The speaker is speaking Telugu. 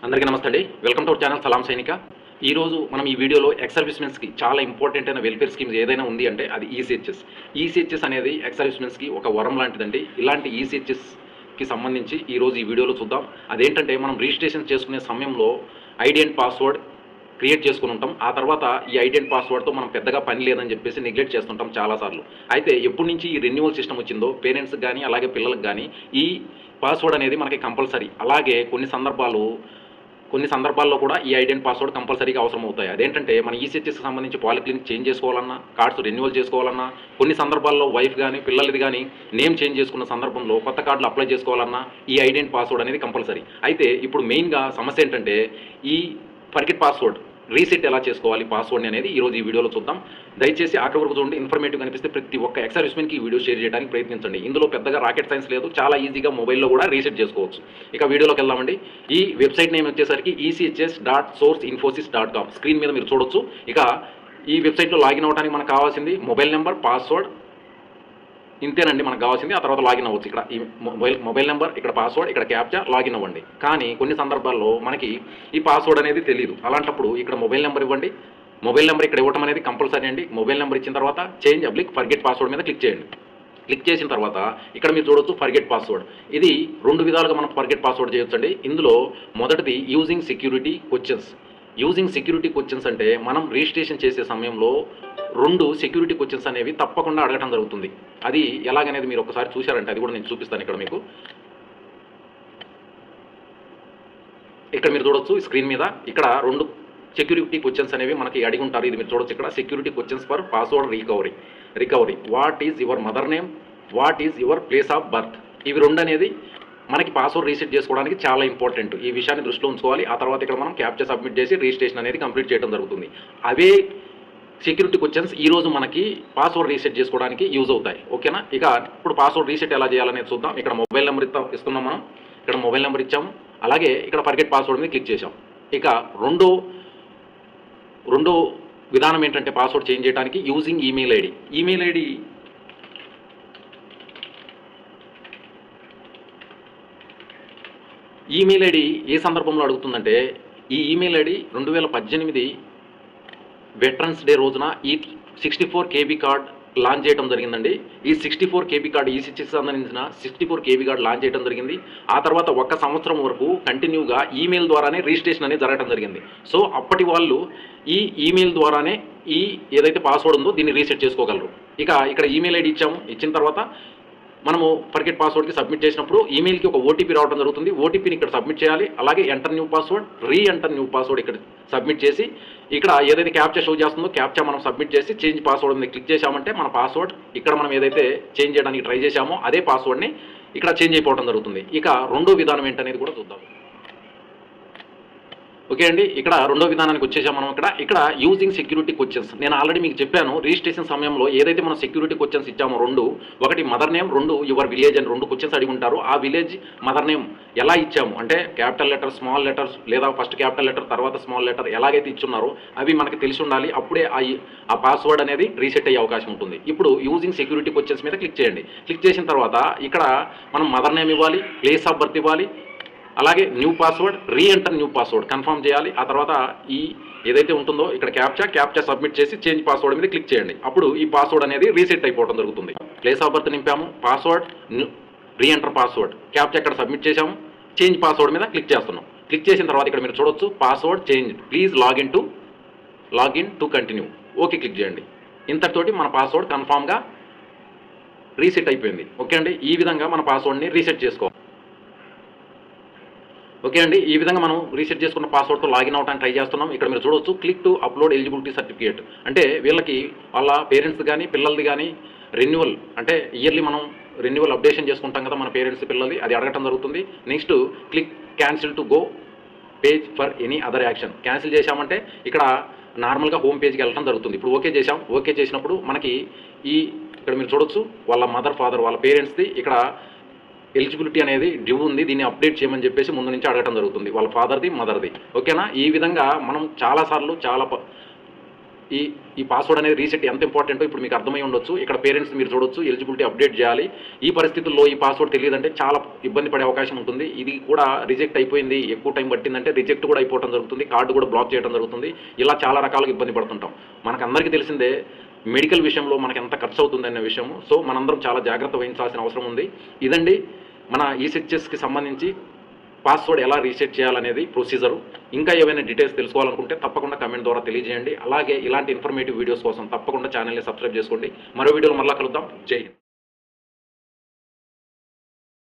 అందరికీ నమస్తే అండి. వెల్కమ్ టు అవర్ ఛానల్ సలాం సైనిక. ఈరోజు మనం ఈ వీడియోలో ఎక్స్ సర్వీస్మెన్స్కి చాలా ఇంపార్టెంట్ అయిన వెల్ఫేర్ స్కీమ్స్ ఏదైనా ఉంది అంటే అది ఈసీహెచ్ఎస్. ఈసీహెచ్ఎస్ అనేది ఎక్స్ సర్వీస్మెన్స్కి ఒక వరం లాంటిదండి. ఇలాంటి ఈసీహెచ్ఎస్కి సంబంధించి ఈరోజు ఈ వీడియోలో చూద్దాం. అదేంటంటే మనం రిజిస్ట్రేషన్ చేసుకునే సమయంలో ఐడి అండ్ పాస్వర్డ్ క్రియేట్ చేసుకుని ఉంటాం. ఆ తర్వాత ఈ ఐడి అండ్ పాస్వర్డ్తో మనం పెద్దగా పని లేదని చెప్పేసి నెగ్లెక్ట్ చేస్తుంటాం చాలాసార్లు. అయితే ఎప్పటి నుంచి ఈ రెన్యువల్ సిస్టమ్ వచ్చిందో పేరెంట్స్కి కానీ అలాగే పిల్లలకు కానీ ఈ పాస్వర్డ్ అనేది మనకి కంపల్సరీ. అలాగే కొన్ని సందర్భాల్లో కూడా ఈ ఐడి అండ్ పాస్వర్డ్ కంపల్సరీగా అవసరం అవుతాయి. అదేంటంటే మన ఈసీహెచ్ఎస్కి సంబంధించి పాలిక్లినిక్ చేంజ్ చేసుకోవాలన్నా, కార్డ్స్ రెన్యువల్ చేసుకోవాలన్నా, కొన్ని సందర్భాల్లో వైఫ్ కానీ పిల్లలది కానీ నేమ్ చేంజ్ చేసుకున్న సందర్భంలో కొత్త కార్డులు అప్లై చేసుకోవాలన్నా ఈ ఐడి అండ్ పాస్వర్డ్ అనేది కంపల్సరీ. అయితే ఇప్పుడు మెయిన్గా సమస్య ఏంటంటే ఈ ఫర్గెట్ పాస్వర్డ్ రీసెట్ ఎలా చేసుకోవాలి పాస్వర్డ్ని అనేది ఈరోజు ఈ వీడియోలో చూద్దాం. దయచేసి ఆఖరి వరకు చూడండి. ఇన్ఫర్మేటివ్ కనిపిస్తే ప్రతి ఒక్క ఎక్స్ సర్వీస్మెన్కి ఈ వీడియో షేర్ చేయడానికి ప్రయత్నించండి. ఇందులో పెద్దగా రాకెట్ సైన్స్ లేదు, చాలా ఈజీగా మొబైల్లో కూడా రీసెట్ చేసుకోవచ్చు. ఇక వీడియోలోకి వెళ్దామండి. ఈ వెబ్సైట్ నేమ్ వచ్చేసరికి ECHS.sourceinfosys.com స్క్రీన్ మీద మీరు చూడొచ్చు. ఇక ఈ వెబ్సైట్లో లాగిన్ అవ్వడానికి మనకు కావాల్సింది మొబైల్ నెంబర్, పాస్వర్డ్, ఇంతేనండి మనకు కావాల్సింది. ఆ తర్వాత లాగిన్ అవ్వచ్చు. ఇక్కడ ఈ మొబైల్ నెంబర్, ఇక్కడ పాస్వర్డ్, ఇక్కడ క్యాప్చా, లాగిన్ అవ్వండి. కానీ కొన్ని సందర్భాల్లో మనకి ఈ పాస్వర్డ్ అనేది తెలియదు. అలాంటప్పుడు ఇక్కడ మొబైల్ నెంబర్ ఇవ్వండి. మొబైల్ నెంబర్ ఇక్కడ ఇవ్వడం అనేది కంపల్సరీ అండి. మొబైల్ నెంబర్ ఇచ్చిన తర్వాత చేంజ్ అబ్లిక్ ఫర్గెట్ పాస్వర్డ్ మీద క్లిక్ చేయండి. క్లిక్ చేసిన తర్వాత ఇక్కడ మీరు చూడొచ్చు ఫర్గెట్ పాస్వర్డ్. ఇది రెండు విధాలుగా మనం ఫర్గెట్ పాస్వర్డ్ చేయొచ్చండి. ఇందులో మొదటిది using security questions. Using security questions అంటే మనం రిజిస్ట్రేషన్ చేసే సమయంలో 2 సెక్యూరిటీ క్వశ్చన్స్ అనేవి తప్పకుండా అడగటం జరుగుతుంది. అది ఎలాగనేది మీరు ఒకసారి చూశారంటే అది కూడా నేను చూపిస్తాను ఇక్కడ మీకు. ఇక్కడ మీరు చూడొచ్చు స్క్రీన్ మీద ఇక్కడ 2 సెక్యూరిటీ క్వశ్చన్స్ అనేవి మనకి అడిగి ఉంటారు. ఇది మీరు చూడొచ్చు ఇక్కడ security questions for password recovery. What is your mother name, what is your place of birth. ఇవి 2 అనేది మనకి పాస్వర్డ్ రీసెట్ చేసుకోవడానికి చాలా ఇంపార్టెంట్. ఈ విషయాన్ని దృష్టిలో ఉంచుకోవాలి. ఆ తర్వాత ఇక్కడ మనం క్యాప్చా సబ్మిట్ చేసి రిజిస్ట్రేషన్ అనేది కంప్లీట్ చేయడం జరుగుతుంది. అవే సెక్యూరిటీ క్వశ్చన్స్ ఈరోజు మనకి పాస్వర్డ్ రీసెట్ చేసుకోవడానికి యూజ్ అవుతాయి. ఓకేనా? ఇక ఇప్పుడు పాస్వర్డ్ రీసెట్ ఎలా చేయాలనేది చూద్దాం. ఇక్కడ మొబైల్ నెంబర్ ఇస్తున్నాం మనం. ఇక్కడ మొబైల్ నెంబర్ ఇచ్చాము. అలాగే ఇక్కడ ఫర్గెట్ పాస్వర్డ్ మీద క్లిక్ చేసాం. ఇక రెండో విధానం ఏంటంటే పాస్వర్డ్ చేంజ్ చేయడానికి using email ID. Email ID ఏ సందర్భంలో అడుగుతుందంటే ఈ ఈమెయిల్ ఐడి 2018 వెటరన్స్ డే రోజున ఈ 64 KB కార్డ్ లాంచ్ చేయడం జరిగిందండి. ఈ 64 KB కార్డ్ ఈసీహెచ్ఎస్ సంబంధించిన 64 KB కార్డ్ లాంచ్ చేయడం జరిగింది. ఆ తర్వాత 1 సంవత్సరం వరకు కంటిన్యూగా ఈమెయిల్ ద్వారానే రిజిస్ట్రేషన్ అనేది జరగడం జరిగింది. సో అప్పటి వాళ్ళు ఈ ఈమెయిల్ ద్వారానే ఈ ఏదైతే పాస్వర్డ్ ఉందో దీన్ని రీసెట్ చేసుకోగలరు. ఇక ఇక్కడ ఈమెయిల్ ఐడి ఇచ్చాము. ఇచ్చిన తర్వాత మనము ఫర్గెట్ పాస్వర్డ్కి సబ్మిట్ చేసినప్పుడు ఈమెయిల్కి ఒక ఓటీపీ రావడం జరుగుతుంది. ఓటీపీని ఇక్కడ సబ్మిట్ చేయాలి. అలాగే enter new password, enter new password ఇక్కడ సబ్మిట్ చేసి ఇక్కడ ఏదైతే క్యాప్చా షో చేస్తుందో క్యాప్చా మనం సబ్మిట్ చేసి చేంజ్ పాస్వర్డ్ మీద క్లిక్ చేశామంటే మన పాస్వర్డ్ ఇక్కడ మనం ఏదైతే చేంజ్ చేయడానికి ట్రై చేశామో అదే పాస్వర్డ్ని ఇక్కడ చేంజ్ అయిపోవడం జరుగుతుంది. ఇక రెండో విధానం ఏంటనేది కూడా చూద్దాం. ఓకే అండి, ఇక్కడ రెండో విధానానికి వచ్చేసాం మనం. ఇక్కడ యూజింగ్ సెక్యూరిటీ క్వశ్చన్స్. నేను ఆల్రెడీ మీకు చెప్పాను రిజిస్ట్రేషన్ సమయంలో ఏదైతే మనం సెక్యూరిటీ క్వశ్చన్స్ ఇచ్చామో 2, ఒకటి మదర్ నేమ్, 2 యువర్ విలేజ్ అని 2 క్వశ్చన్స్ అడిగి ఉంటారు. ఆ విలేజ్ మదర్ నేమ్ ఎలా ఇచ్చాము అంటే క్యాపిటల్ లెటర్, స్మాల్ లెటర్స్, లేదా ఫస్ట్ క్యాపిటల్ లెటర్ తర్వాత స్మాల్ లెటర్ ఎలాగైతే ఇచ్చున్నారో అవి మనకి తెలిసి ఉండాలి. అప్పుడే ఆ పాస్వర్డ్ అనేది రీసెట్ అయ్యే అవకాశం ఉంటుంది. ఇప్పుడు యూజింగ్ సెక్యూరిటీ క్వశ్చన్స్ మీద క్లిక్ చేయండి. క్లిక్ చేసిన తర్వాత ఇక్కడ మనం మదర్ నేమ్ ఇవ్వాలి, ప్లేస్ ఆఫ్ బర్త్ ఇవ్వాలి, అలాగే new password, enter new password confirm చేయాలి. ఆ తర్వాత ఈ ఏదైతే ఉంటుందో ఇక్కడ క్యాప్చా సబ్మిట్ చేసి చేంజ్ పాస్వర్డ్ మీద క్లిక్ చేయండి. అప్పుడు ఈ పాస్వర్డ్ అనేది రీసెట్ అయిపోవడం జరుగుతుంది. ప్లేస్ ఆఫ్ బర్త్ నింపాము, పాస్వర్డ్, ఎంటర్ పాస్వర్డ్, క్యాప్చా ఇక్కడ సబ్మిట్ చేసాము, చేంజ్ పాస్వర్డ్ మీద క్లిక్ చేస్తున్నాం. క్లిక్ చేసిన తర్వాత ఇక్కడ మీరు చూడొచ్చు password change, please login to continue. Okay click చేయండి. ఇంతటితోటి మన పాస్వర్డ్ కన్ఫామ్గా రీసెట్ అయిపోయింది. ఓకే అండి, ఈ విధంగా మన పాస్వర్డ్ని రీసెట్ చేసుకోవాలి. ఓకే అండి, ఈ విధంగా మనం రీసెట్ చేసుకున్న పాస్వర్డ్తో లాగిన్ అవడానికి ట్రై చేస్తున్నాం. ఇక్కడ మీరు చూడొచ్చు click to upload eligibility certificate. అంటే వీళ్ళకి వాళ్ళ పేరెంట్స్ కానీ పిల్లలది కానీ రెన్యువల్ అంటే ఇయర్లీ మనం రెన్యువల్ అప్డేషన్ చేసుకుంటాం కదా మన పేరెంట్స్ పిల్లలది, అది అడగటం జరుగుతుంది. Next click cancel to go page for any other action. Cancel చేశామంటే ఇక్కడ నార్మల్గా హోమ్ పేజ్కి వెళ్ళడం జరుగుతుంది. ఇప్పుడు ఓకే చేసాం. ఓకే చేసినప్పుడు మనకి ఇక్కడ మీరు చూడొచ్చు వాళ్ళ మదర్, ఫాదర్, వాళ్ళ పేరెంట్స్ది ఇక్కడ ఎలిజిబిలిటీ అనేది డ్యూ ఉంది, దీన్ని అప్డేట్ చేయమని చెప్పేసి ముందు నుంచి అడగటం జరుగుతుంది వాళ్ళ ఫాదర్ది, మదర్ది. ఓకేనా? ఈ విధంగా మనం చాలాసార్లు ఈ ఈ పాస్వర్డ్ అనేది రీసెట్ ఎంత ఇంపార్టెంటో ఇప్పుడు మీకు అర్థమై ఉండొచ్చు. ఇక్కడ పేరెంట్స్ మీరు చూడొచ్చు, ఎలిజిబిలిటీ అప్డేట్ చేయాలి. ఈ పరిస్థితుల్లో ఈ పాస్వర్డ్ తెలియదంటే చాలా ఇబ్బంది పడే అవకాశం ఉంటుంది. ఇది కూడా రిజెక్ట్ అయిపోయింది, ఎక్కువ టైం పట్టిందంటే రిజెక్ట్ కూడా అయిపోవడం జరుగుతుంది, కార్డు కూడా బ్లాక్ చేయడం జరుగుతుంది. ఇలా చాలా రకాలుగా ఇబ్బంది పడుతుంటాం. మనకందరికీ తెలిసిందే మెడికల్ విషయంలో మనకు ఎంత ఖర్చు అవుతుంది అనే విషయము. సో మనందరం చాలా జాగ్రత్త వహించాల్సిన అవసరం ఉంది. ఇదండి మన ఈసెచ్ఎస్కి సంబంధించి పాస్వర్డ్ ఎలా రీసెట్ చేయాలనేది ప్రొసీజరు. ఇంకా ఏవైనా డీటెయిల్స్ తెలుసుకోవాలనుకుంటే తప్పకుండా కమెంట్ ద్వారా తెలియజేయండి. అలాగే ఇలాంటి ఇన్ఫర్మేటివ్ వీడియోస్ కోసం తప్పకుండా ఛానల్ని సబ్స్క్రైబ్ చేసుకోండి. మరో వీడియోలో మళ్ళా కలుద్దాం. జై హింద్.